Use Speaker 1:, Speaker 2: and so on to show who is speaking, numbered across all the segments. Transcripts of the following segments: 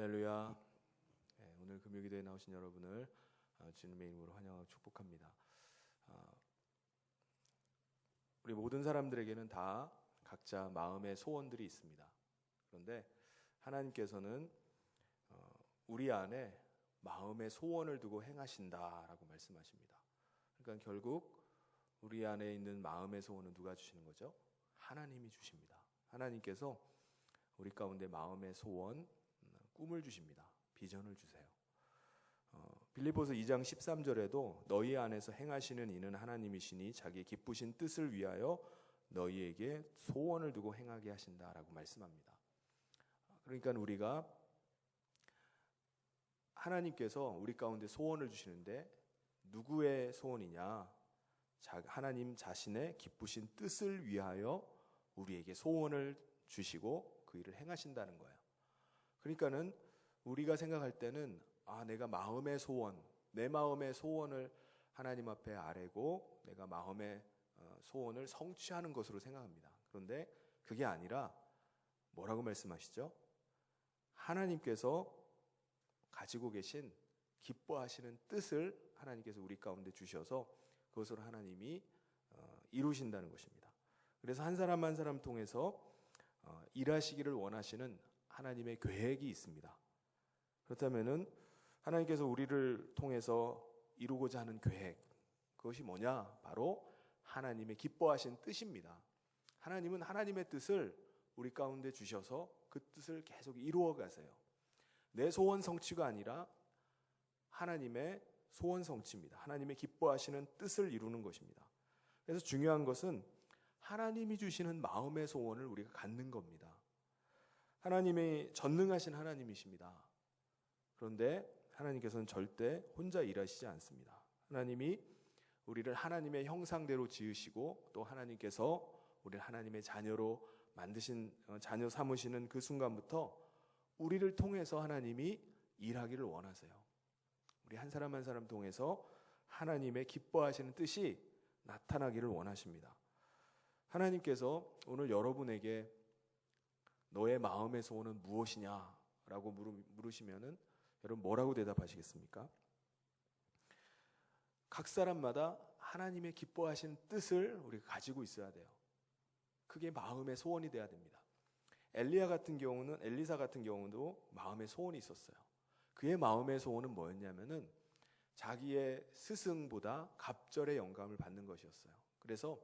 Speaker 1: 할렐루야. 네, 오늘 금요기도에 나오신 여러분을 주님의 이름으로 환영하고 축복합니다. 우리 모든 사람들에게는 다 각자 마음의 소원들이 있습니다. 그런데 하나님께서는 우리 안에 마음의 소원을 두고 행하신다라고 말씀하십니다. 그러니까 결국 우리 안에 있는 마음의 소원은 누가 주시는 거죠? 하나님이 주십니다. 하나님께서 우리 가운데 마음의 소원, 꿈을 주십니다. 비전을 주세요. 빌립보서 2장 13절에도 너희 안에서 행하시는 이는 하나님이시니 자기 기쁘신 뜻을 위하여 너희에게 소원을 두고 행하게 하신다라고 말씀합니다. 그러니까 우리가 하나님께서 우리 가운데 소원을 주시는데 누구의 소원이냐? 하나님 자신의 기쁘신 뜻을 위하여 우리에게 소원을 주시고 그 일을 행하신다는 거예요. 그러니까는 우리가 생각할 때는 내가 마음의 소원, 내 마음의 소원을 하나님 앞에 아뢰고 내가 마음의 소원을 성취하는 것으로 생각합니다. 그런데 그게 아니라 뭐라고 말씀하시죠? 하나님께서 가지고 계신 기뻐하시는 뜻을 하나님께서 우리 가운데 주셔서 그것으로 하나님이 이루신다는 것입니다. 그래서 한 사람 한 사람 통해서 일하시기를 원하시는 하나님의 계획이 있습니다. 그렇다면은 하나님께서 우리를 통해서 이루고자 하는 계획, 그것이 뭐냐? 바로 하나님의 기뻐하신 뜻입니다. 하나님은 하나님의 뜻을 우리 가운데 주셔서 그 뜻을 계속 이루어 가세요. 내 소원 성취가 아니라 하나님의 소원 성취입니다. 하나님의 기뻐하시는 뜻을 이루는 것입니다. 그래서 중요한 것은 하나님이 주시는 마음의 소원을 우리가 갖는 겁니다. 하나님이 전능하신 하나님이십니다. 그런데 하나님께서는 절대 혼자 일하시지 않습니다. 하나님이 우리를 하나님의 형상대로 지으시고 또 하나님께서 우리를 하나님의 자녀로 만드신 자녀 삼으시는 그 순간부터 우리를 통해서 하나님이 일하기를 원하세요. 우리 한 사람 한 사람 통해서 하나님의 기뻐하시는 뜻이 나타나기를 원하십니다. 하나님께서 오늘 여러분에게 너의 마음의 소원은 무엇이냐라고 물으시면은 여러분 뭐라고 대답하시겠습니까? 각 사람마다 하나님의 기뻐하시는 뜻을 우리가 가지고 있어야 돼요. 그게 마음의 소원이 돼야 됩니다. 엘리사 같은 경우도 마음의 소원이 있었어요. 그의 마음의 소원은 뭐였냐면은 자기의 스승보다 갑절의 영감을 받는 것이었어요. 그래서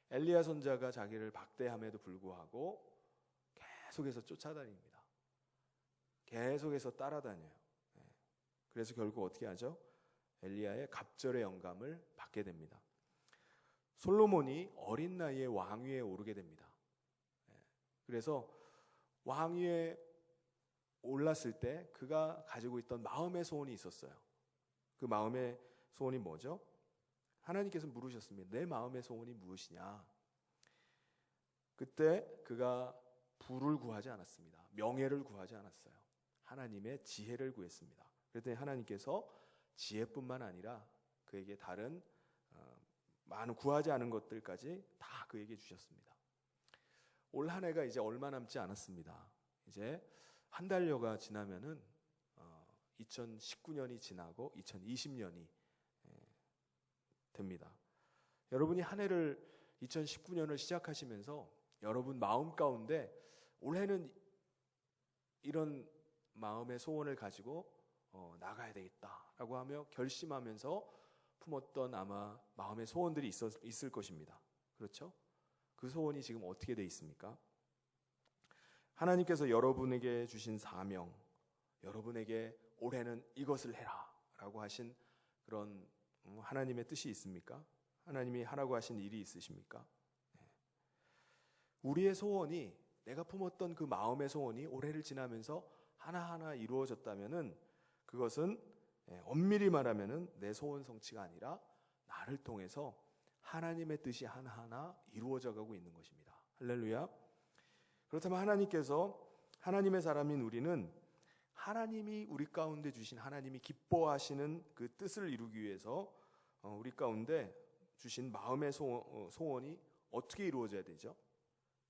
Speaker 1: 엘리야 선자가 자기를 박대함에도 불구하고 계속해서 쫓아다닙니다. 계속해서 따라다녀요. 그래서 결국 어떻게 하죠? 엘리야의 갑절의 영감을 받게 됩니다. 솔로몬이 어린 나이에 왕위에 오르게 됩니다. 그래서 왕위에 올랐을 때 그가 가지고 있던 마음의 소원이 있었어요. 그 마음의 소원이 뭐죠? 하나님께서 물으셨습니다. 내 마음의 소원이 무엇이냐? 그때 그가 부를 구하지 않았습니다. 명예를 구하지 않았어요. 하나님의 지혜를 구했습니다. 그랬더니 하나님께서 지혜뿐만 아니라 그에게 다른 많은 구하지 않은 것들까지 다 그에게 주셨습니다. 올 한 해가 이제 얼마 남지 않았습니다. 이제 한 달여가 지나면은 2019년이 지나고 2020년이 됩니다. 여러분이 한 해를 2019년을 시작하시면서 여러분 마음 가운데 올해는 이런 마음의 소원을 가지고 나가야 되겠다라고 하며 결심하면서 품었던 아마 마음의 소원들이 있을 것입니다. 그렇죠? 그 소원이 지금 어떻게 돼 있습니까? 하나님께서 여러분에게 주신 사명, 여러분에게 올해는 이것을 해라 라고 하신 그런 하나님의 뜻이 있습니까? 하나님이 하라고 하신 일이 있으십니까? 우리의 소원이, 내가 품었던 그 마음의 소원이 올해를 지나면서 하나하나 이루어졌다면은 그것은 엄밀히 말하면은 내 소원 성취가 아니라 나를 통해서 하나님의 뜻이 하나하나 이루어져 가고 있는 것입니다. 할렐루야. 그렇다면 하나님께서 하나님의 사람인 우리는 하나님이 우리 가운데 주신 하나님이 기뻐하시는 그 뜻을 이루기 위해서 우리 가운데 주신 마음의 소원이 어떻게 이루어져야 되죠?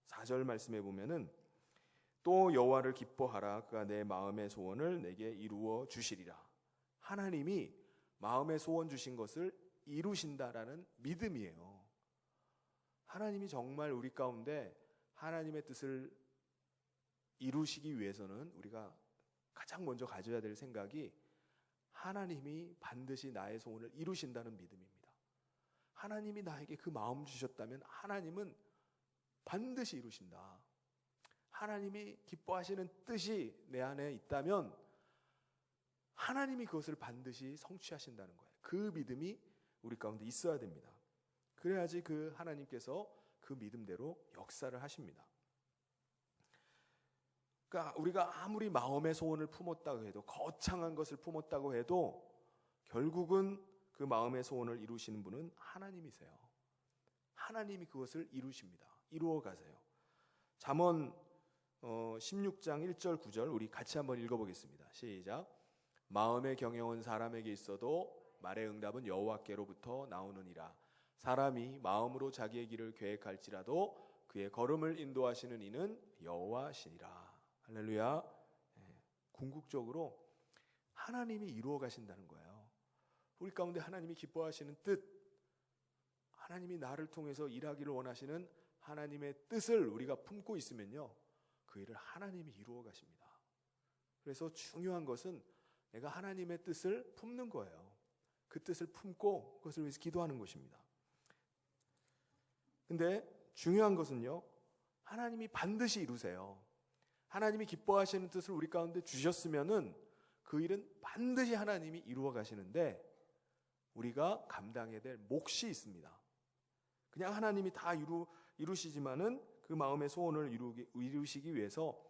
Speaker 1: 4절 말씀에 보면은 또 여호와를 기뻐하라. 그가 내 마음의 소원을 내게 이루어 주시리라. 하나님이 마음의 소원 주신 것을 이루신다라는 믿음이에요. 하나님이 정말 우리 가운데 하나님의 뜻을 이루시기 위해서는 우리가 가장 먼저 가져야 될 생각이 하나님이 반드시 나의 소원을 이루신다는 믿음입니다. 하나님이 나에게 그 마음 주셨다면 하나님은 반드시 이루신다. 하나님이 기뻐하시는 뜻이 내 안에 있다면 하나님이 그것을 반드시 성취하신다는 거예요. 그 믿음이 우리 가운데 있어야 됩니다. 그래야지 그 하나님께서 그 믿음대로 역사를 하십니다. 그러니까 우리가 아무리 마음의 소원을 품었다고 해도, 거창한 것을 품었다고 해도 결국은 그 마음의 소원을 이루시는 분은 하나님이세요. 하나님이 그것을 이루십니다. 이루어 가세요. 잠언 16장 1절 9절 우리 같이 한번 읽어보겠습니다. 시작. 마음에 경영은 사람에게 있어도 말의 응답은 여호와께로부터 나오느니라. 사람이 마음으로 자기의 길을 계획할지라도 그의 걸음을 인도하시는 이는 여호와시니라. 할렐루야. 궁극적으로 하나님이 이루어 가신다는 거예요. 우리 가운데 하나님이 기뻐하시는 뜻, 하나님이 나를 통해서 일하기를 원하시는 하나님의 뜻을 우리가 품고 있으면요, 그 일을 하나님이 이루어 가십니다. 그래서 중요한 것은 내가 하나님의 뜻을 품는 거예요. 그 뜻을 품고 그것을 위해서 기도하는 것입니다. 근데 중요한 것은요, 하나님이 반드시 이루세요. 하나님이 기뻐하시는 뜻을 우리 가운데 주셨으면은 그 일은 반드시 하나님이 이루어 가시는데 우리가 감당해야 될 몫이 있습니다. 그냥 하나님이 다 이루시지만은 그 마음의 소원을 이루시기 위해서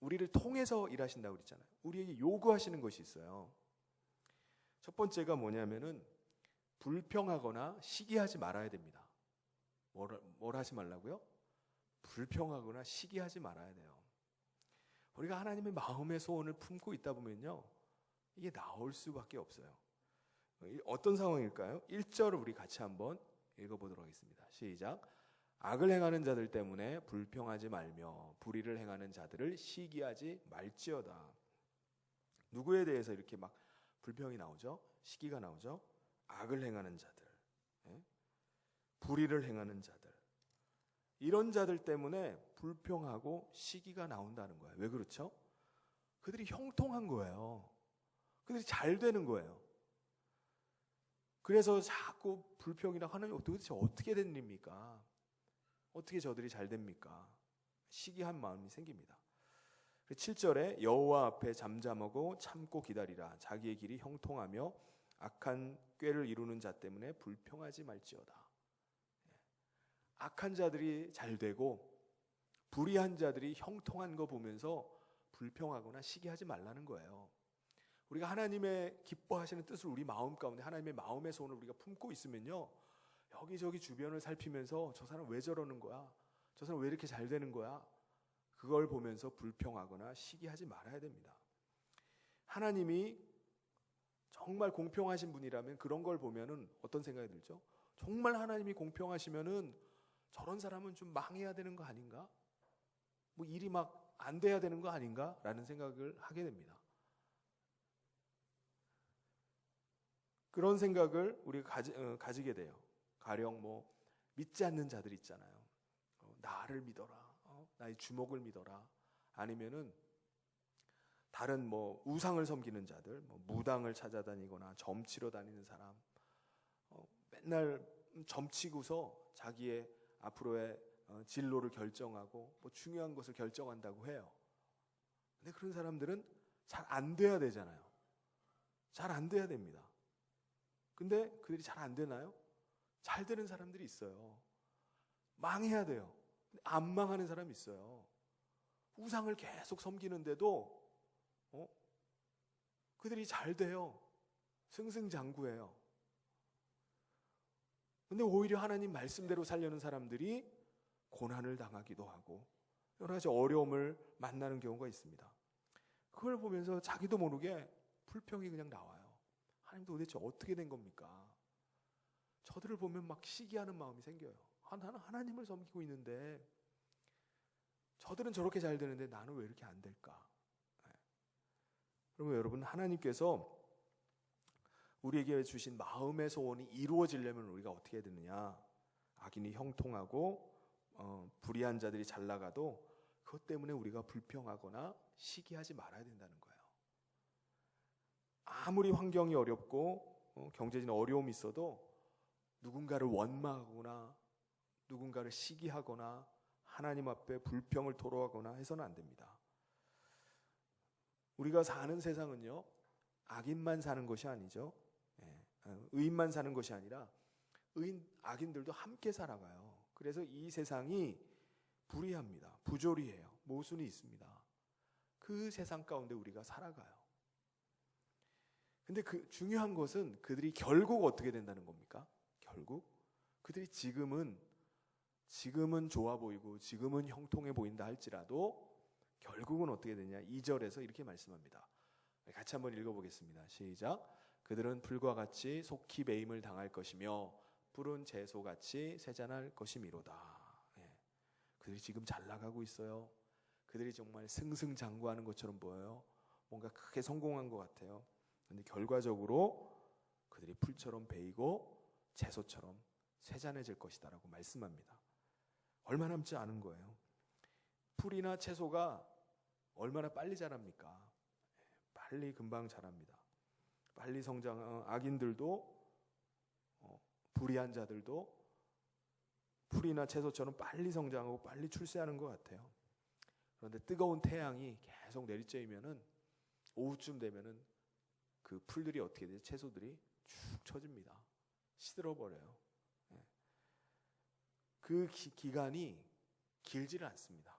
Speaker 1: 우리를 통해서 일하신다고 그랬잖아요. 우리에게 요구하시는 것이 있어요. 첫 번째가 뭐냐면은 불평하거나 시기하지 말아야 됩니다. 뭘 하지 말라고요? 불평하거나 시기하지 말아야 돼요. 우리가 하나님의 마음의 소원을 품고 있다 보면요, 이게 나올 수밖에 없어요. 어떤 상황일까요? 1절을 우리 같이 한번 읽어보도록 하겠습니다. 시작. 악을 행하는 자들 때문에 불평하지 말며 불의를 행하는 자들을 시기하지 말지어다. 누구에 대해서 이렇게 막 불평이 나오죠? 시기가 나오죠? 악을 행하는 자들, 불의를 행하는 자들, 이런 자들 때문에 불평하고 시기가 나온다는 거예요. 왜 그렇죠? 그들이 형통한 거예요. 그들이 잘 되는 거예요. 그래서 자꾸 불평이나 하나님 도대체 어떻게 된 일입니까? 어떻게 저들이 잘 됩니까? 시기한 마음이 생깁니다. 7절에 여호와 앞에 잠잠하고 참고 기다리라. 자기의 길이 형통하며 악한 꾀를 이루는 자 때문에 불평하지 말지어다. 악한 자들이 잘 되고 불의한 자들이 형통한 거 보면서 불평하거나 시기하지 말라는 거예요. 우리가 하나님의 기뻐하시는 뜻을 우리 마음 가운데, 하나님의 마음의 소원을 우리가 품고 있으면요, 여기저기 주변을 살피면서 저 사람 왜 저러는 거야? 저 사람 왜 이렇게 잘 되는 거야? 그걸 보면서 불평하거나 시기하지 말아야 됩니다. 하나님이 정말 공평하신 분이라면 그런 걸 보면은 어떤 생각이 들죠? 정말 하나님이 공평하시면은 저런 사람은 좀 망해야 되는 거 아닌가? 뭐 일이 막 안 돼야 되는 거 아닌가? 라는 생각을 하게 됩니다. 그런 생각을 우리가 가지게 돼요. 가령 뭐 믿지 않는 자들 있잖아요. 나를 믿어라, 나의 주먹을 믿어라, 아니면은 다른 뭐 우상을 섬기는 자들, 뭐 무당을 찾아다니거나 점치러 다니는 사람, 맨날 점치고서 자기의 앞으로의 진로를 결정하고 뭐 중요한 것을 결정한다고 해요. 근데 그런 사람들은 잘 안 돼야 되잖아요. 잘 안 돼야 됩니다. 근데 그들이 잘 안 되나요? 잘 되는 사람들이 있어요. 망해야 돼요. 근데 안 망하는 사람이 있어요. 우상을 계속 섬기는데도 그들이 잘 돼요. 승승장구해요. 근데 오히려 하나님 말씀대로 살려는 사람들이 고난을 당하기도 하고 여러 가지 어려움을 만나는 경우가 있습니다. 그걸 보면서 자기도 모르게 불평이 그냥 나와요. 하나님 도대체 어떻게 된 겁니까? 저들을 보면 막 시기하는 마음이 생겨요. 나는 하나님을 섬기고 있는데 저들은 저렇게 잘 되는데 나는 왜 이렇게 안 될까? 그러면 여러분, 하나님께서 우리에게 주신 마음의 소원이 이루어지려면 우리가 어떻게 해야 되느냐? 악인이 형통하고 불의한 자들이 잘 나가도 그것 때문에 우리가 불평하거나 시기하지 말아야 된다는 거예요. 아무리 환경이 어렵고 경제적인 어려움이 있어도 누군가를 원망하거나 누군가를 시기하거나 하나님 앞에 불평을 토로하거나 해서는 안 됩니다. 우리가 사는 세상은요, 악인만 사는 것이 아니죠. 의인만 사는 것이 아니라 악인들도 함께 살아가요. 그래서 이 세상이 불의합니다. 부조리해요. 모순이 있습니다. 그 세상 가운데 우리가 살아가요. 근데 그 중요한 것은 그들이 결국 어떻게 된다는 겁니까? 결국 그들이 지금은 좋아 보이고 지금은 형통해 보인다 할지라도 결국은 어떻게 되냐? 2절에서 이렇게 말씀합니다. 같이 한번 읽어보겠습니다. 시작. 그들은 풀과 같이 속히 매임을 당할 것이며 푸른 채소같이 세잔할 것이미로다. 그들이 지금 잘 나가고 있어요. 그들이 정말 승승장구하는 것처럼 보여요. 뭔가 크게 성공한 것 같아요. 그런데 결과적으로 그들이 풀처럼 베이고 채소처럼 세잔해질 것이다 라고 말씀합니다. 얼마 남지 않은 거예요. 풀이나 채소가 얼마나 빨리 자랍니까? 빨리 금방 자랍니다. 빨리 악인들도 불의한 자들도 풀이나 채소처럼 빨리 성장하고 빨리 출세하는 것 같아요. 그런데 뜨거운 태양이 계속 내리쬐이면은 오후쯤 되면은 그 풀들이 어떻게 돼요? 채소들이 축 처집니다. 시들어버려요. 그 기간이 길지를 않습니다.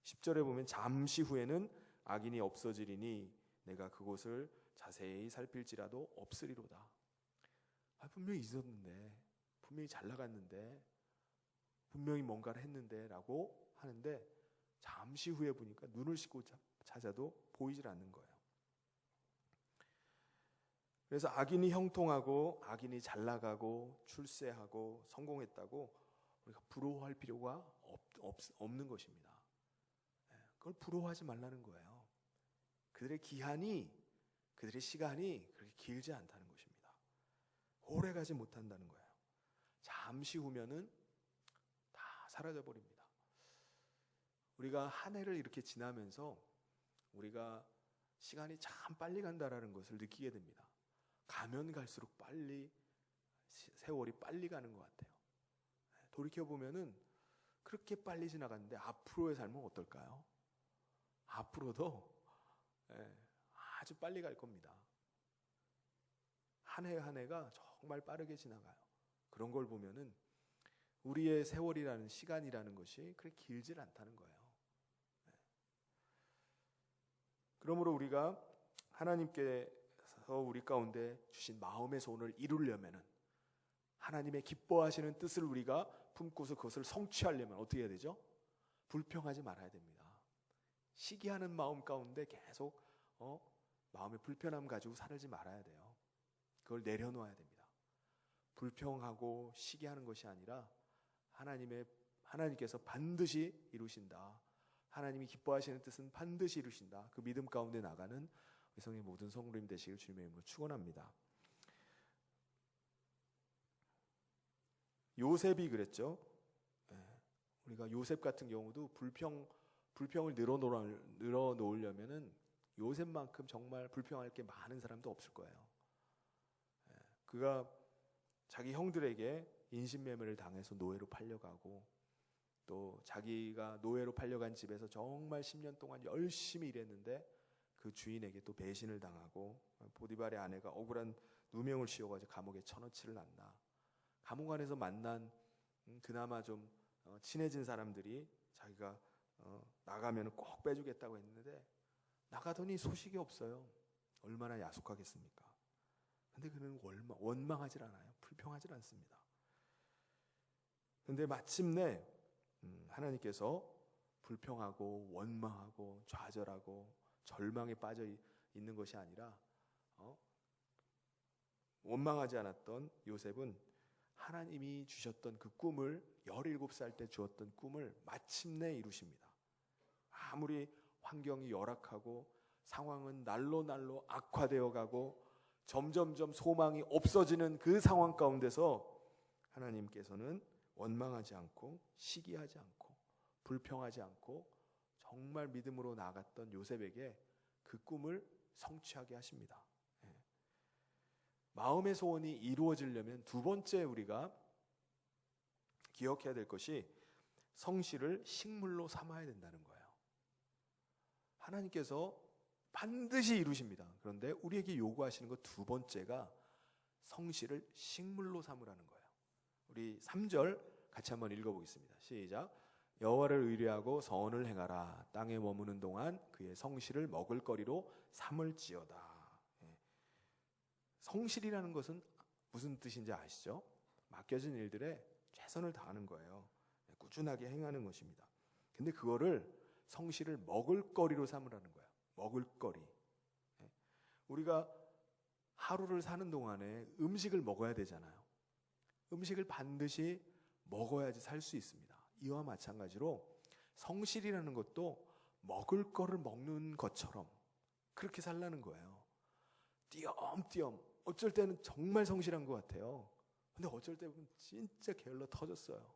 Speaker 1: 10절에 보면 잠시 후에는 악인이 없어지리니 내가 그곳을 자세히 살필지라도 없으리로다. 분명히 있었는데, 분명히 잘 나갔는데, 분명히 뭔가를 했는데 라고 하는데 잠시 후에 보니까 눈을 씻고 찾아도 보이질 않는 거예요. 그래서 악인이 형통하고 악인이 잘 나가고 출세하고 성공했다고 우리가 부러워할 필요가 없는 것입니다. 그걸 부러워하지 말라는 거예요. 그들의 시간이 그렇게 길지 않다는 것입니다. 오래 가지 못한다는 거예요. 잠시 후면은 다 사라져 버립니다. 우리가 한 해를 이렇게 지나면서 우리가 시간이 참 빨리 간다라는 것을 느끼게 됩니다. 가면 갈수록 세월이 빨리 가는 것 같아요. 돌이켜보면은 그렇게 빨리 지나갔는데 앞으로의 삶은 어떨까요? 앞으로도 아주 빨리 갈 겁니다. 한 해 한 해가 정말 빠르게 지나가요. 그런 걸 보면은 우리의 세월이라는 시간이라는 것이 그렇게 길질 않다는 거예요. 그러므로 우리가 하나님께서 우리 가운데 주신 마음의 소원을 이루려면은 하나님의 기뻐하시는 뜻을 우리가 품고서 그것을 성취하려면 어떻게 해야 되죠? 불평하지 말아야 됩니다. 시기하는 마음 가운데 계속 마음의 불편함 가지고 살지 말아야 돼요. 그걸 내려놓아야 됩니다. 불평하고 시기하는 것이 아니라 하나님께서 반드시 이루신다. 하나님이 기뻐하시는 뜻은 반드시 이루신다. 그 믿음 가운데 나가는 성의 모든 성도님 되시길 주님의 이름으로 축원합니다. 요셉이 그랬죠. 우리가 요셉 같은 경우도 불평을 늘어놓으려면은 요셉만큼 정말 불평할 게 많은 사람도 없을 거예요. 그가 자기 형들에게 인신매매를 당해서 노예로 팔려가고 또 자기가 노예로 팔려간 집에서 정말 10년 동안 열심히 일했는데 그 주인에게 또 배신을 당하고 보디발의 아내가 억울한 누명을 씌워가지고 감옥에 쳐넣지를 않나. 감옥 안에서 만난 그나마 좀 친해진 사람들이 자기가 나가면 꼭 빼주겠다고 했는데 나가더니 소식이 없어요. 얼마나 야속하겠습니까? 근데 그는 원망하지 않아요. 불평하지 않습니다. 근데 마침내 하나님께서 불평하고 원망하고 좌절하고 절망에 빠져 있는 것이 아니라 원망하지 않았던 요셉은 하나님이 주셨던 그 꿈을 17살 때 주었던 꿈을 마침내 이루십니다. 아무리 환경이 열악하고 상황은 날로 악화되어 가고 점점점 소망이 없어지는 그 상황 가운데서 하나님께서는 원망하지 않고 시기하지 않고 불평하지 않고 정말 믿음으로 나아갔던 요셉에게 그 꿈을 성취하게 하십니다. 마음의 소원이 이루어지려면 두 번째 우리가 기억해야 될 것이 성실을 식물로 삼아야 된다는 거예요. 하나님께서 반드시 이루십니다. 그런데 우리에게 요구하시는 것 두 번째가 성실을 식물로 삼으라는 거예요. 우리 3절 같이 한번 읽어보겠습니다. 시작. 여호와를 의뢰하고 선을 행하라. 땅에 머무는 동안 그의 성실을 먹을거리로 삼을지어다. 성실이라는 것은 무슨 뜻인지 아시죠? 맡겨진 일들에 최선을 다하는 거예요. 꾸준하게 행하는 것입니다. 근데 그거를 성실을 먹을거리로 삼으라는 거예요. 먹을거리. 우리가 하루를 사는 동안에 음식을 먹어야 되잖아요. 음식을 반드시 먹어야지 살 수 있습니다. 이와 마찬가지로 성실이라는 것도 먹을 거를 먹는 것처럼 그렇게 살라는 거예요. 띄엄띄엄. 어쩔 때는 정말 성실한 것 같아요. 근데 어쩔 때 보면 진짜 게을러 터졌어요.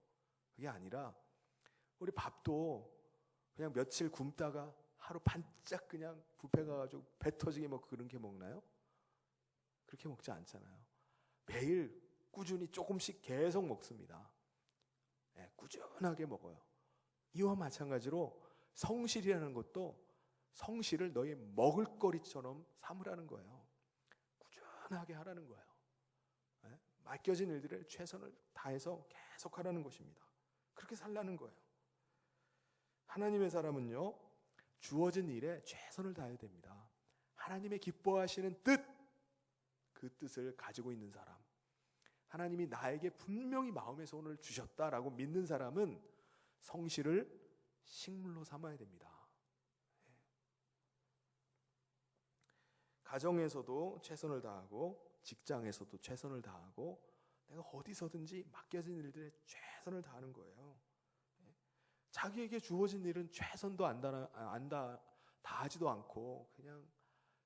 Speaker 1: 그게 아니라 우리 밥도 그냥 며칠 굶다가 하루 반짝 그냥 뷔페 가가지고 배 터지게 먹고 그렇게 먹나요? 그렇게 먹지 않잖아요. 매일 꾸준히 조금씩 계속 먹습니다. 꾸준하게 먹어요. 이와 마찬가지로 성실이라는 것도 성실을 너의 먹을거리처럼 삼으라는 거예요. 꾸준하게 하라는 거예요. 맡겨진 일들을 최선을 다해서 계속 하라는 것입니다. 그렇게 살라는 거예요. 하나님의 사람은요, 주어진 일에 최선을 다해야 됩니다. 하나님의 기뻐하시는 뜻, 그 뜻을 가지고 있는 사람, 하나님이 나에게 분명히 마음의 소원을 주셨다라고 믿는 사람은 성실을 식물로 삼아야 됩니다. 가정에서도 최선을 다하고 직장에서도 최선을 다하고 내가 어디서든지 맡겨진 일들에 최선을 다하는 거예요. 자기에게 주어진 일은 최선도 다하지도 않고 그냥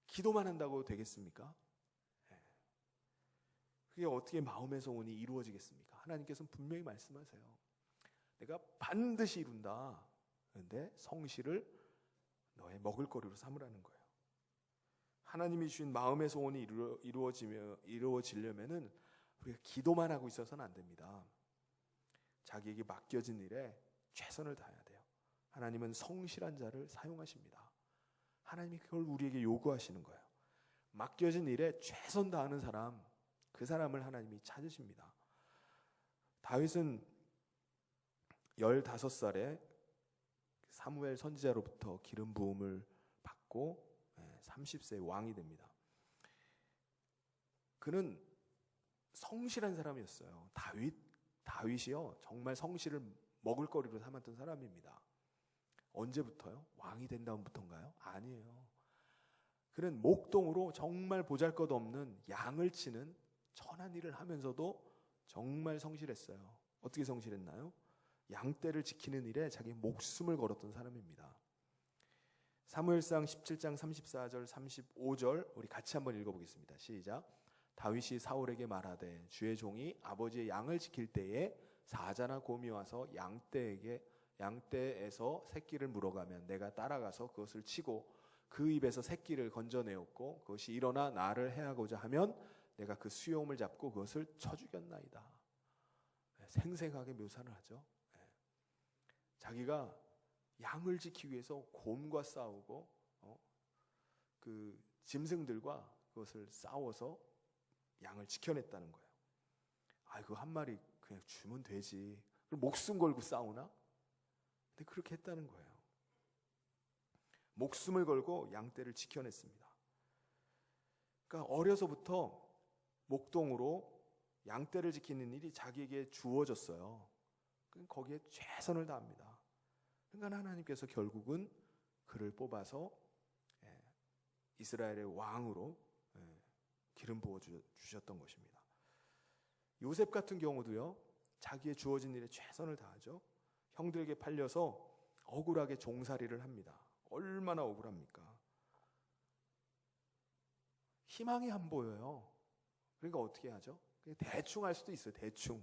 Speaker 1: 기도만 한다고 되겠습니까? 그게 어떻게 마음의 소원이 이루어지겠습니까? 하나님께서는 분명히 말씀하세요. 내가 반드시 이룬다. 그런데 성실을 너의 먹을거리로 삼으라는 거예요. 하나님이 주신 마음의 소원이 이루어지려면은 우리가 기도만 하고 있어서는 안 됩니다. 자기에게 맡겨진 일에 최선을 다해야 돼요. 하나님은 성실한 자를 사용하십니다. 하나님이 그걸 우리에게 요구하시는 거예요. 맡겨진 일에 최선 다하는 사람, 그 사람을 하나님이 찾으십니다. 다윗은 15살에 사무엘 선지자로부터 기름 부음을 받고 30세에 왕이 됩니다. 그는 성실한 사람이었어요. 다윗이요, 정말 성실을 먹을거리로 삼았던 사람입니다. 언제부터요? 왕이 된 다음부터인가요? 아니에요. 그는 목동으로 정말 보잘것없는 양을 치는 천한 일을 하면서도 정말 성실했어요. 어떻게 성실했나요? 양떼를 지키는 일에 자기 목숨을 걸었던 사람입니다. 사무엘상 17장 34절 35절 우리 같이 한번 읽어보겠습니다. 시작. 다윗이 사울에게 말하되 주의 종이 아버지의 양을 지킬 때에 사자나 곰이 와서 양떼에서 새끼를 물어가면 내가 따라가서 그것을 치고 그 입에서 새끼를 건져내었고 그것이 일어나 나를 해하고자 하면 내가 그 수염을 잡고 그것을 쳐 죽였나이다. 생생하게 묘사를 하죠. 자기가 양을 지키기 위해서 곰과 싸우고 그 짐승들과 그것을 싸워서 양을 지켜냈다는 거예요. 그 한 마리 그냥 주면 되지. 그럼 목숨 걸고 싸우나? 근데 그렇게 했다는 거예요. 목숨을 걸고 양떼를 지켜냈습니다. 그러니까 어려서부터 목동으로 양떼를 지키는 일이 자기에게 주어졌어요. 거기에 최선을 다합니다. 그러니까 하나님께서 결국은 그를 뽑아서 이스라엘의 왕으로 기름 부어 주셨던 것입니다. 요셉 같은 경우도요, 자기의 주어진 일에 최선을 다하죠. 형들에게 팔려서 억울하게 종살이를 합니다. 얼마나 억울합니까? 희망이 안 보여요. 그러니까 어떻게 하죠? 그냥 대충 할 수도 있어요. 대충.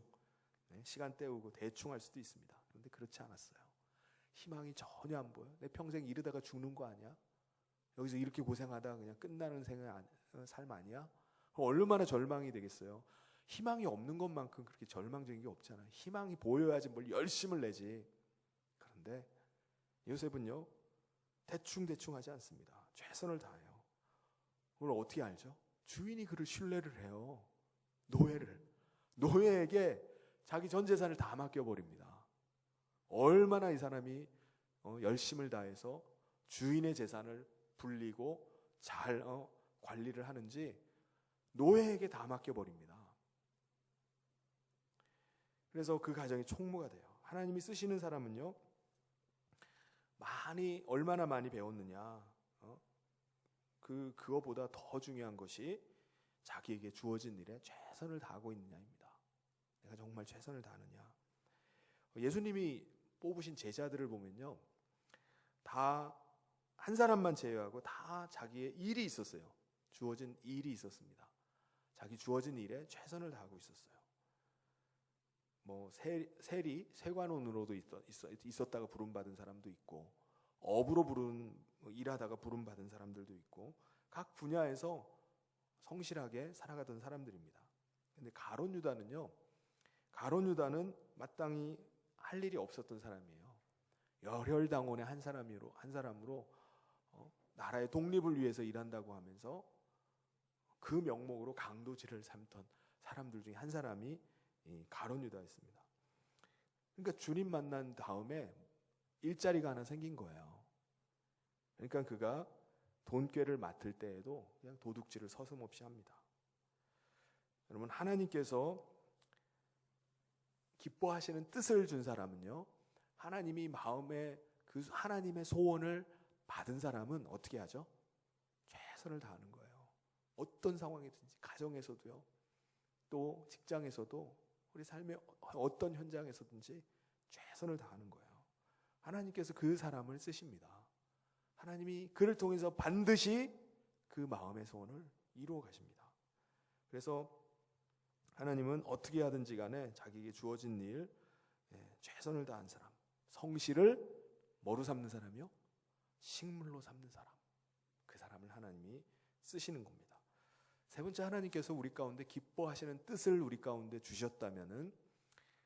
Speaker 1: 네, 시간 때우고 대충 할 수도 있습니다. 그런데 그렇지 않았어요. 희망이 전혀 안 보여. 내 평생 이러다가 죽는 거 아니야? 여기서 이렇게 고생하다가 그냥 끝나는 삶 아니야? 그럼 얼마나 절망이 되겠어요. 희망이 없는 것만큼 그렇게 절망적인 게 없잖아요. 희망이 보여야지 뭘 열심을 내지. 그런데 요셉은요, 대충 하지 않습니다. 최선을 다해요. 그걸 어떻게 알죠? 주인이 그를 신뢰를 해요. 노예에게 자기 전 재산을 다 맡겨버립니다. 얼마나 이 사람이 열심을 다해서 주인의 재산을 불리고 잘 관리를 하는지 노예에게 다 맡겨버립니다. 그래서 그 가정이 총무가 돼요. 하나님이 쓰시는 사람은요, 얼마나 많이 배웠느냐, 그거보다 더 중요한 것이 자기에게 주어진 일에 최선을 다하고 있느냐입니다. 내가 정말 최선을 다하느냐. 예수님이 뽑으신 제자들을 보면요, 다 한 사람만 제외하고 다 자기의 일이 있었어요. 주어진 일이 있었습니다. 자기 주어진 일에 최선을 다하고 있었어요. 뭐 세관원으로도 있었다가 부름받은 사람도 있고, 업으로 일하다가 부름받은 사람들도 있고, 각 분야에서 성실하게 살아가던 사람들입니다. 근데 가룟 유다는 마땅히 할 일이 없었던 사람이에요. 열혈당원의 한 사람으로 나라의 독립을 위해서 일한다고 하면서 그 명목으로 강도질을 삼던 사람들 중에 한 사람이 가룟 유다였습니다. 그러니까 주님 만난 다음에 일자리가 하나 생긴 거예요. 그러니까 그가 돈꾀를 맡을 때에도 그냥 도둑질을 서슴없이 합니다. 여러분, 하나님께서 기뻐하시는 뜻을 준 사람은요, 하나님이 마음에 그 하나님의 소원을 받은 사람은 어떻게 하죠? 최선을 다하는 거예요. 어떤 상황이든지, 가정에서도요, 또 직장에서도, 우리 삶의 어떤 현장에서든지 최선을 다하는 거예요. 하나님께서 그 사람을 쓰십니다. 하나님이 그를 통해서 반드시 그 마음의 소원을 이루어 가십니다. 그래서 하나님은 어떻게 하든지 간에 자기에게 주어진 일, 최선을 다한 사람, 성실을 뭐로 삼는 사람이요? 식물로 삼는 사람. 그 사람을 하나님이 쓰시는 겁니다. 세 번째, 하나님께서 우리 가운데 기뻐하시는 뜻을 우리 가운데 주셨다면은,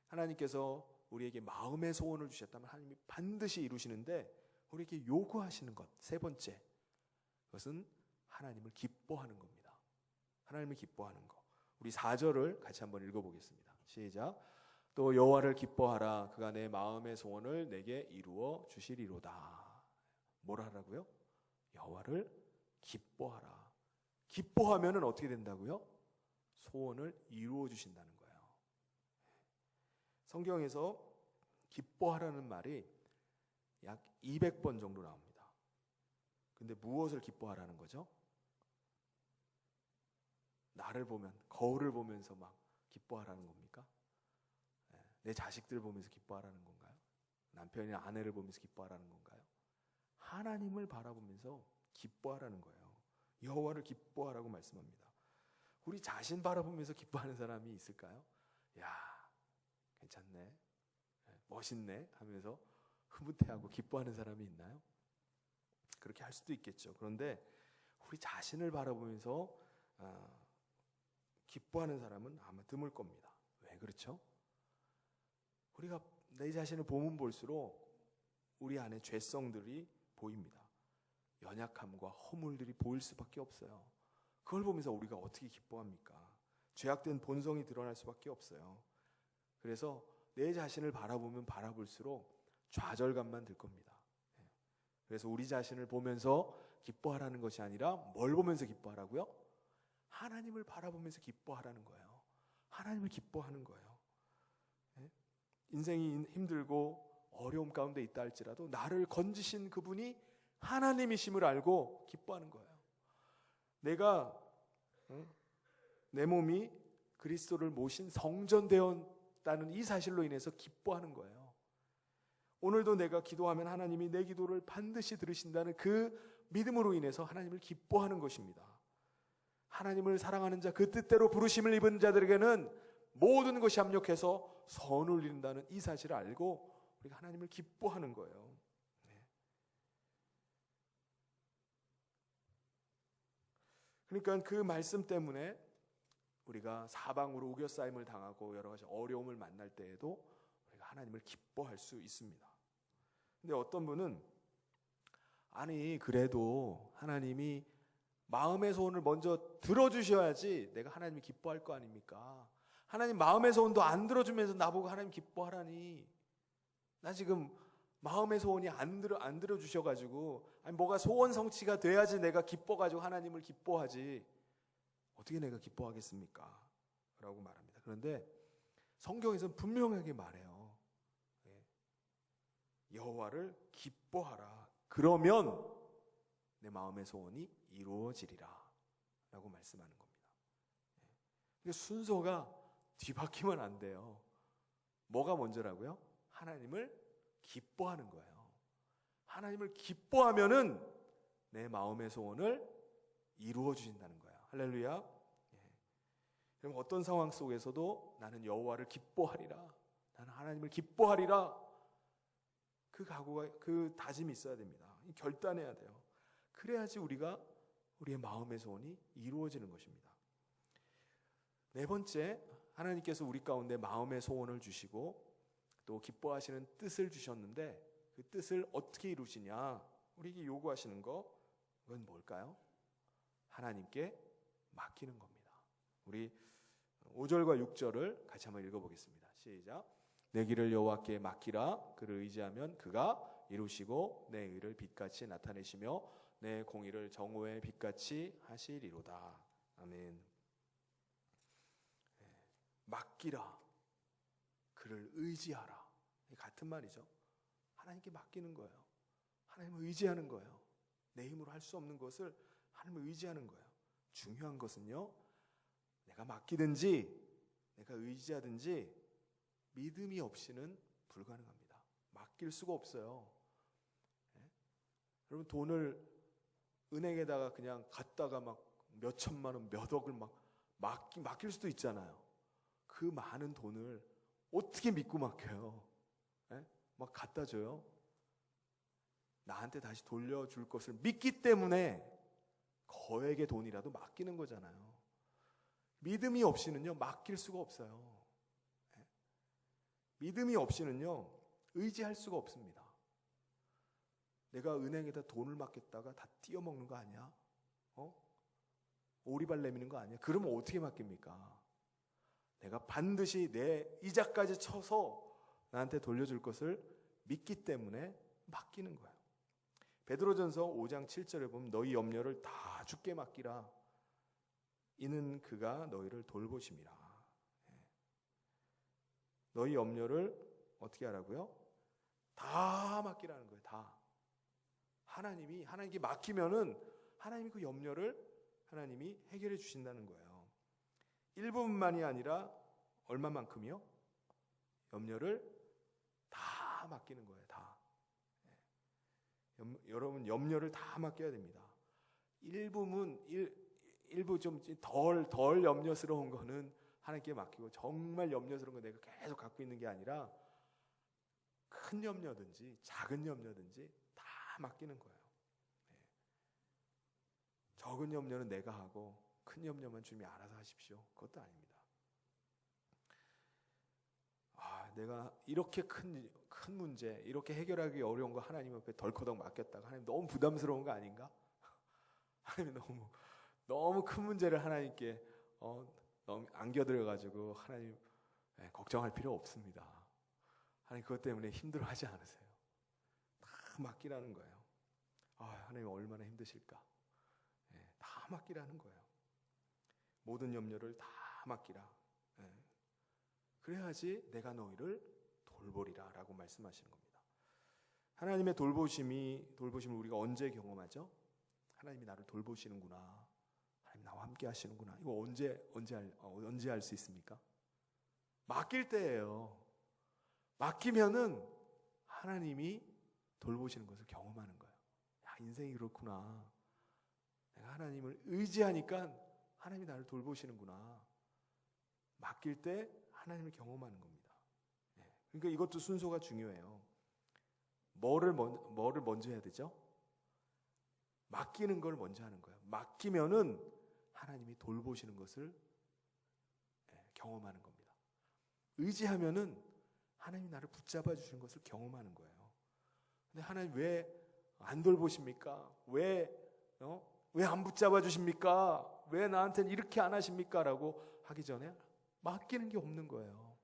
Speaker 1: 하나님께서 우리에게 마음의 소원을 주셨다면 하나님이 반드시 이루시는데, 우리에게 요구하시는 것, 세 번째, 그것은 하나님을 기뻐하는 겁니다. 하나님을 기뻐하는 것. 우리 4절을 같이 한번 읽어보겠습니다. 시작. 또 여호와를 기뻐하라. 그가 내 마음의 소원을 내게 이루어 주시리로다. 뭘 하라고요? 여호와를 기뻐하라. 기뻐하면은 어떻게 된다고요? 소원을 이루어 주신다는 거예요. 성경에서 기뻐하라는 말이 약 200번 정도 나옵니다. 근데 무엇을 기뻐하라는 거죠? 나를 보면, 거울을 보면서 막 기뻐하라는 겁니까? 내 자식들 보면서 기뻐하라는 건가요? 남편이나 아내를 보면서 기뻐하라는 건가요? 하나님을 바라보면서 기뻐하라는 거예요. 여호와를 기뻐하라고 말씀합니다. 우리 자신 바라보면서 기뻐하는 사람이 있을까요? 야, 괜찮네, 멋있네 하면서 흐뭇해하고 기뻐하는 사람이 있나요? 그렇게 할 수도 있겠죠. 그런데 우리 자신을 바라보면서 기뻐하는 사람은 아마 드물 겁니다. 왜 그렇죠? 우리가 내 자신을 보면 볼수록 우리 안에 죄성들이 보입니다. 연약함과 허물들이 보일 수밖에 없어요. 그걸 보면서 우리가 어떻게 기뻐합니까? 죄악된 본성이 드러날 수밖에 없어요. 그래서 내 자신을 바라보면 바라볼수록 좌절감만 들 겁니다. 그래서 우리 자신을 보면서 기뻐하라는 것이 아니라 뭘 보면서 기뻐하라고요? 하나님을 바라보면서 기뻐하라는 거예요. 하나님을 기뻐하는 거예요. 인생이 힘들고 어려움 가운데 있다 할지라도 나를 건지신 그분이 하나님이심을 알고 기뻐하는 거예요. 내가 내 몸이 그리스도를 모신 성전되었다는 이 사실로 인해서 기뻐하는 거예요. 오늘도 내가 기도하면 하나님이 내 기도를 반드시 들으신다는 그 믿음으로 인해서 하나님을 기뻐하는 것입니다. 하나님을 사랑하는 자, 그 뜻대로 부르심을 입은 자들에게는 모든 것이 합력해서 선을 이룬다는 이 사실을 알고 우리가 하나님을 기뻐하는 거예요. 그러니까 그 말씀 때문에 우리가 사방으로 우겨싸임을 당하고 여러 가지 어려움을 만날 때에도 우리가 하나님을 기뻐할 수 있습니다. 근데 어떤 분은 아니 그래도 하나님이 마음의 소원을 먼저 들어주셔야지 내가 하나님이 기뻐할 거 아닙니까? 하나님 마음의 소원도 안 들어주면서 나보고 하나님 기뻐하라니, 나 지금 마음의 소원이 안 들어주셔가지고 아니 뭐가 소원 성취가 돼야지 내가 기뻐가지고 하나님을 기뻐하지 어떻게 내가 기뻐하겠습니까? 라고 말합니다. 그런데 성경에서는 분명하게 말해요. 여호와를 기뻐하라. 그러면 내 마음의 소원이 이루어지리라 라고 말씀하는 겁니다. 순서가 뒤바뀌면 안 돼요. 뭐가 먼저라고요? 하나님을 기뻐하는 거예요. 하나님을 기뻐하면은 내 마음의 소원을 이루어 주신다는 거예요. 할렐루야. 그럼 어떤 상황 속에서도 나는 여호와를 기뻐하리라, 나는 하나님을 기뻐하리라, 그 각오가, 그 다짐이 있어야 됩니다. 결단해야 돼요. 그래야지 우리의 마음의 소원이 이루어지는 것입니다. 네 번째, 하나님께서 우리 가운데 마음의 소원을 주시고 또 기뻐하시는 뜻을 주셨는데 그 뜻을 어떻게 이루시냐, 우리에게 요구하시는 거, 그건 뭘까요? 하나님께 맡기는 겁니다. 우리 5절과 6절을 같이 한번 읽어보겠습니다. 시작. 내 길을 여호와께 맡기라. 그를 의지하면 그가 이루시고 내 의를 빛같이 나타내시며 내 공의를 정오의 빛같이 하시리로다. 아멘. 맡기라. 그를 의지하라. 같은 말이죠. 하나님께 맡기는 거예요. 하나님을 의지하는 거예요. 내 힘으로 할 수 없는 것을 하나님을 의지하는 거예요. 중요한 것은요, 내가 맡기든지 내가 의지하든지 믿음이 없이는 불가능합니다. 맡길 수가 없어요. 여러분, 돈을 은행에다가 그냥 갖다가 막 몇 천만 원, 몇 억을 막 맡길 수도 있잖아요. 그 많은 돈을 어떻게 믿고 맡겨요? 막 갖다 줘요? 나한테 다시 돌려줄 것을 믿기 때문에 거액의 돈이라도 맡기는 거잖아요. 믿음이 없이는요, 맡길 수가 없어요. 믿음이 없이는요, 의지할 수가 없습니다. 내가 은행에다 돈을 맡겼다가 다 띄어먹는 거 아니야? 오리발 내미는 거 아니야? 그러면 어떻게 맡깁니까? 내가 반드시 내 이자까지 쳐서 나한테 돌려줄 것을 믿기 때문에 맡기는 거예요. 베드로전서 5장 7절에 보면 너희 염려를 다 주께 맡기라. 이는 그가 너희를 돌보심이라. 너희 염려를 어떻게 하라고요? 다 맡기라는 거예요. 다. 하나님께 맡기면은 하나님이 그 염려를 하나님이 해결해 주신다는 거예요. 일부분만이 아니라 얼마만큼이요? 염려를 다 맡기는 거예요. 다. 여러분, 염려를 다 맡겨야 됩니다. 일부 좀 덜 염려스러운 거는 하나님께 맡기고, 정말 염려스러운 거 내가 계속 갖고 있는 게 아니라 큰 염려든지 작은 염려든지 다 맡기는 거예요. 적은 염려는 내가 하고 큰 염려만 주님이 알아서 하십시오. 그것도 아닙니다. 내가 이렇게 큰 문제, 이렇게 해결하기 어려운 거 하나님 앞에 덜커덕 맡겼다가 하나님 너무 부담스러운 거 아닌가? 하나님 너무 큰 문제를 하나님께 너무 안겨드려가지고 하나님 걱정할 필요 없습니다. 하나님 그것 때문에 힘들어하지 않으세요. 다 맡기라는 거예요. 하나님 얼마나 힘드실까? 다 맡기라는 거예요. 모든 염려를 다 맡기라. 그래야지 내가 너희를 돌보리라 라고 말씀하시는 겁니다. 하나님의 돌보심을 우리가 언제 경험하죠? 하나님이 나를 돌보시는구나, 하나님 나와 함께 하시는구나. 이거 언제 알 수 있습니까? 맡길 때예요. 맡기면은 하나님이 돌보시는 것을 경험하는 거예요. 야, 인생이 그렇구나. 내가 하나님을 의지하니까 하나님이 나를 돌보시는구나. 맡길 때 하나님을 경험하는 겁니다. 그러니까 이것도 순서가 중요해요. 뭐를 먼저 해야 되죠? 맡기는 걸 먼저 하는 거예요. 맡기면은 하나님이 돌보시는 것을 경험하는 겁니다. 의지하면은 하나님이 나를 붙잡아 주시는 것을 경험하는 거예요. 근데 하나님 왜 안 돌보십니까? 왜 안 붙잡아 주십니까? 왜 나한테는 이렇게 안 하십니까? 라고 하기 전에 맡기는 게 없는 거예요.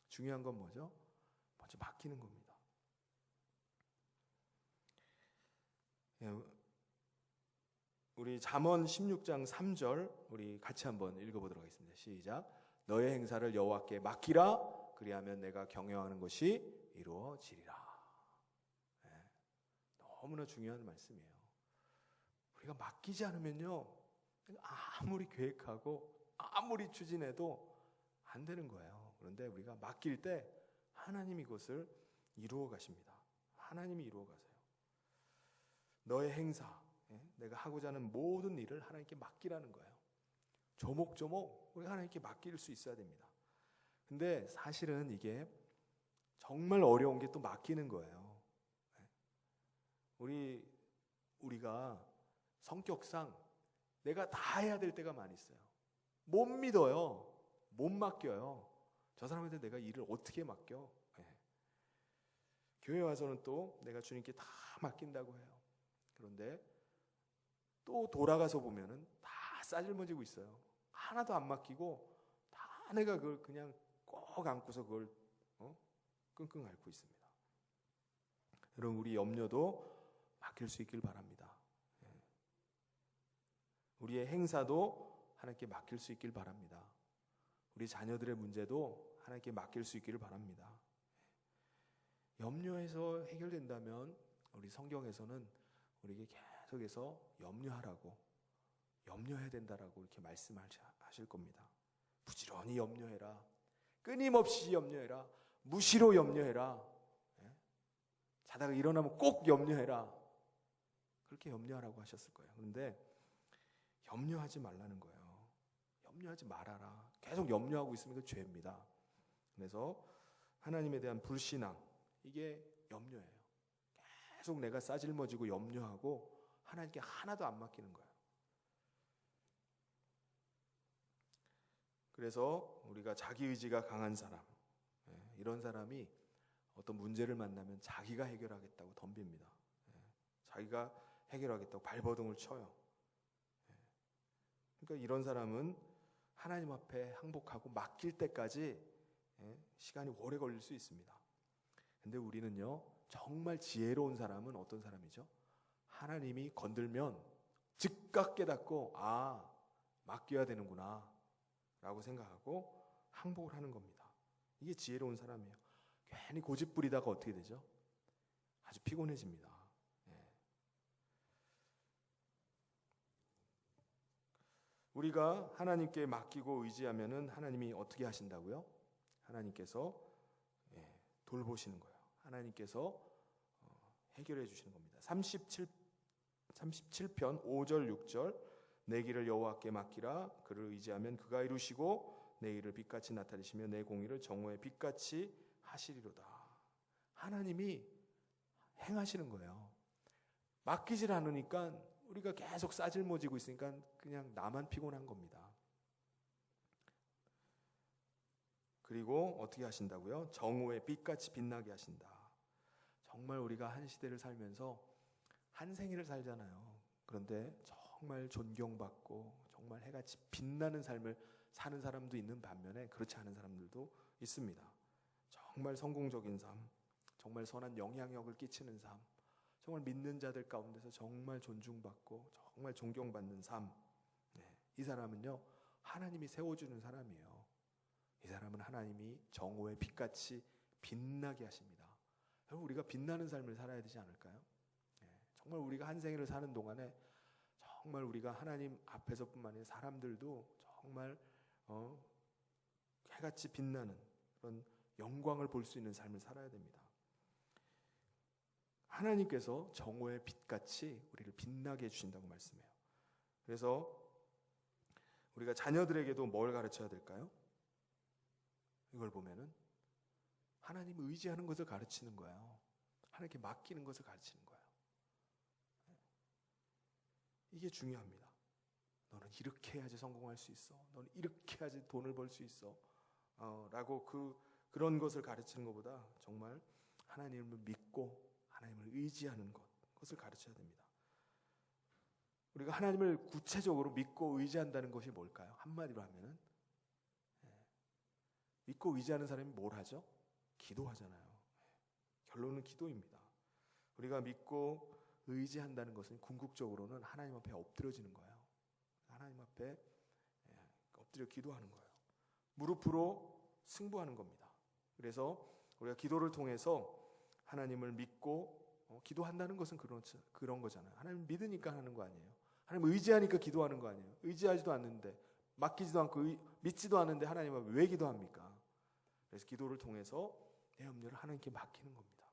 Speaker 1: 중요한 건 뭐죠? 먼저 맡기는 겁니다. 우리 잠언 16장 3절 우리 같이 한번 읽어보도록 하겠습니다. 시작. 너의 행사를 여호와께 맡기라. 그리하면 내가 경영하는 것이 이루어지리라. 너무나 중요한 말씀이에요. 우리가 맡기지 않으면요, 아무리 계획하고 아무리 추진해도 안 되는 거예요. 그런데 우리가 맡길 때 하나님이 그것을 이루어 가십니다. 하나님이 이루어 가세요. 너의 행사, 내가 하고자 하는 모든 일을 하나님께 맡기라는 거예요. 조목조목 우리가 하나님께 맡길 수 있어야 됩니다. 근데 사실은 이게 정말 어려운 게 또 맡기는 거예요. 우리가 성격상 내가 다 해야 될 때가 많이 있어요. 못 믿어요. 못 맡겨요. 저 사람한테 내가 일을 어떻게 맡겨? 교회 와서는 또 내가 주님께 다 맡긴다고 해요. 그런데 또 돌아가서 보면은 다 싸질머지고 있어요. 하나도 안 맡기고 다 내가 그걸 그냥 꼭 안고서 그걸 끙끙 앓고 있습니다. 여러분, 우리 염려도 맡길 수 있길 바랍니다. 우리의 행사도 하나님께 맡길 수 있길 바랍니다. 우리 자녀들의 문제도 하나님께 맡길 수 있기를 바랍니다. 염려해서 해결된다면 우리 성경에서는 우리에게 계속해서 염려해야 된다라고 이렇게 말씀하실 겁니다. 부지런히 염려해라. 끊임없이 염려해라. 무시로 염려해라. 자다가 일어나면 꼭 염려해라. 그렇게 염려하라고 하셨을 거예요. 그런데 염려하지 말라는 거예요. 염려하지 말아라. 계속 염려하고 있으면 죄입니다. 그래서 하나님에 대한 불신앙, 이게 염려예요. 계속 내가 싸질머지고 염려하고 하나님께 하나도 안 맡기는 거예요. 그래서 우리가 자기 의지가 강한 사람, 이런 사람이 어떤 문제를 만나면 자기가 해결하겠다고 덤빕니다. 자기가 해결하겠다고 발버둥을 쳐요. 그러니까 이런 사람은 하나님 앞에 항복하고 맡길 때까지 시간이 오래 걸릴 수 있습니다. 근데 우리는요, 정말 지혜로운 사람은 어떤 사람이죠? 하나님이 건들면 즉각 깨닫고 맡겨야 되는구나 라고 생각하고 항복을 하는 겁니다. 이게 지혜로운 사람이에요. 괜히 고집 부리다가 어떻게 되죠? 아주 피곤해집니다. 우리가 하나님께 맡기고 의지하면은 하나님이 어떻게 하신다고요? 하나님께서 돌보시는 거예요. 하나님께서 해결해 주시는 겁니다. 37편 5절 6절 내 길을 여호와께 맡기라. 그를 의지하면 그가 이루시고 내 일을 빛같이 나타내시며 내 공의를 정오의 빛같이 하시리로다. 하나님이 행하시는 거예요. 맡기질 않으니까 우리가 계속 싸질머지고 있으니까 그냥 나만 피곤한 겁니다. 그리고 어떻게 하신다고요? 정오의 빛같이 빛나게 하신다. 정말 우리가 한 시대를 살면서 한 생애를 살잖아요. 그런데 정말 존경받고 정말 해같이 빛나는 삶을 사는 사람도 있는 반면에 그렇지 않은 사람들도 있습니다. 정말 성공적인 삶, 정말 선한 영향력을 끼치는 삶, 정말 믿는 자들 가운데서 정말 존중받고 정말 존경받는 삶. 이 사람은요, 하나님이 세워주는 사람이에요. 이 사람은 하나님이 정오의 빛같이 빛나게 하십니다. 여러분, 우리가 빛나는 삶을 살아야 되지 않을까요? 정말 우리가 한 생애를 사는 동안에 정말 우리가 하나님 앞에서뿐만 아니라 사람들도 정말 해같이 빛나는 그런 영광을 볼 수 있는 삶을 살아야 됩니다. 하나님께서 정오의 빛같이 우리를 빛나게 해주신다고 말씀해요. 그래서 우리가 자녀들에게도 뭘 가르쳐야 될까요? 이걸 보면은 하나님을 의지하는 것을 가르치는 거예요. 하나님께 맡기는 것을 가르치는 거예요. 이게 중요합니다. 너는 이렇게 해야지 성공할 수 있어. 너는 이렇게 해야지 돈을 벌 수 있어. 라고 그런 것을 가르치는 것보다 정말 하나님을 믿고 하나님을 의지하는 그것을 가르쳐야 됩니다. 우리가 하나님을 구체적으로 믿고 의지한다는 것이 뭘까요? 한마디로 하면은 믿고 의지하는 사람이 뭘 하죠? 기도하잖아요. 결론은 기도입니다. 우리가 믿고 의지한다는 것은 궁극적으로는 하나님 앞에 엎드려지는 거예요. 하나님 앞에 엎드려 기도하는 거예요. 무릎으로 승부하는 겁니다. 그래서 우리가 기도를 통해서 하나님을 믿고 기도한다는 것은 그런 거잖아요. 하나님 믿으니까 하는 거 아니에요. 하나님 의지하니까 기도하는 거 아니에요. 의지하지도 않는데, 맡기지도 않고 믿지도 않는데 하나님 앞에 왜 기도합니까? 그래서 기도를 통해서 내 염려를 하나님께 맡기는 겁니다.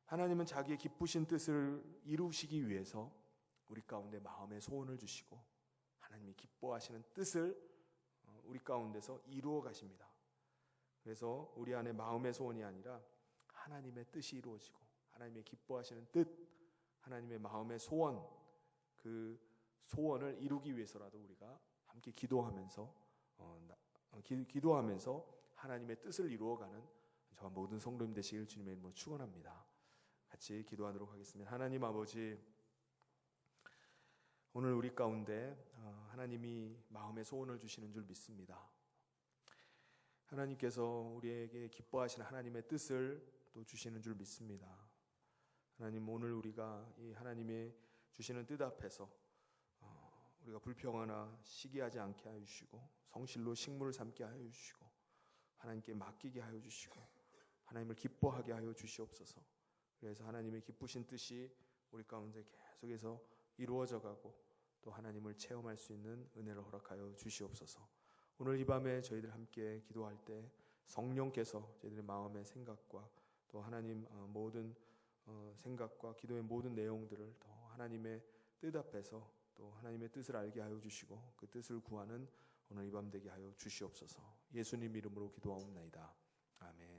Speaker 1: 하나님은 자기의 기쁘신 뜻을 이루시기 위해서 우리 가운데 마음의 소원을 주시고 하나님이 기뻐하시는 뜻을 우리 가운데서 이루어 가십니다. 그래서 우리 안에 마음의 소원이 아니라 하나님의 뜻이 이루어지고 하나님의 기뻐하시는 뜻, 하나님의 마음의 소원, 그 소원을 이루기 위해서라도 우리가 함께 기도하면서 하나님의 뜻을 이루어가는 저와 모든 성도님 되시길 주님의 이름으로 축원합니다. 같이 기도하도록 하겠습니다. 하나님 아버지, 오늘 우리 가운데 하나님이 마음의 소원을 주시는 줄 믿습니다. 하나님께서 우리에게 기뻐하시는 하나님의 뜻을 또 주시는 줄 믿습니다. 하나님, 오늘 우리가 이 하나님의 주시는 뜻 앞에서 우리가 불평하나 시기하지 않게 하여 주시고 성실로 식물을 삼게 하여 주시고 하나님께 맡기게 하여 주시고 하나님을 기뻐하게 하여 주시옵소서. 그래서 하나님의 기쁘신 뜻이 우리 가운데 계속해서 이루어져 가고 또 하나님을 체험할 수 있는 은혜를 허락하여 주시옵소서. 오늘 이 밤에 저희들 함께 기도할 때 성령께서 저희들의 마음의 생각과 또 하나님 모든 생각과 기도의 모든 내용들을 더 하나님의 뜻 앞에서 또 하나님의 뜻을 알게 하여 주시고 그 뜻을 구하는 오늘 이 밤 되게 하여 주시옵소서. 예수님 이름으로 기도하옵나이다. 아멘.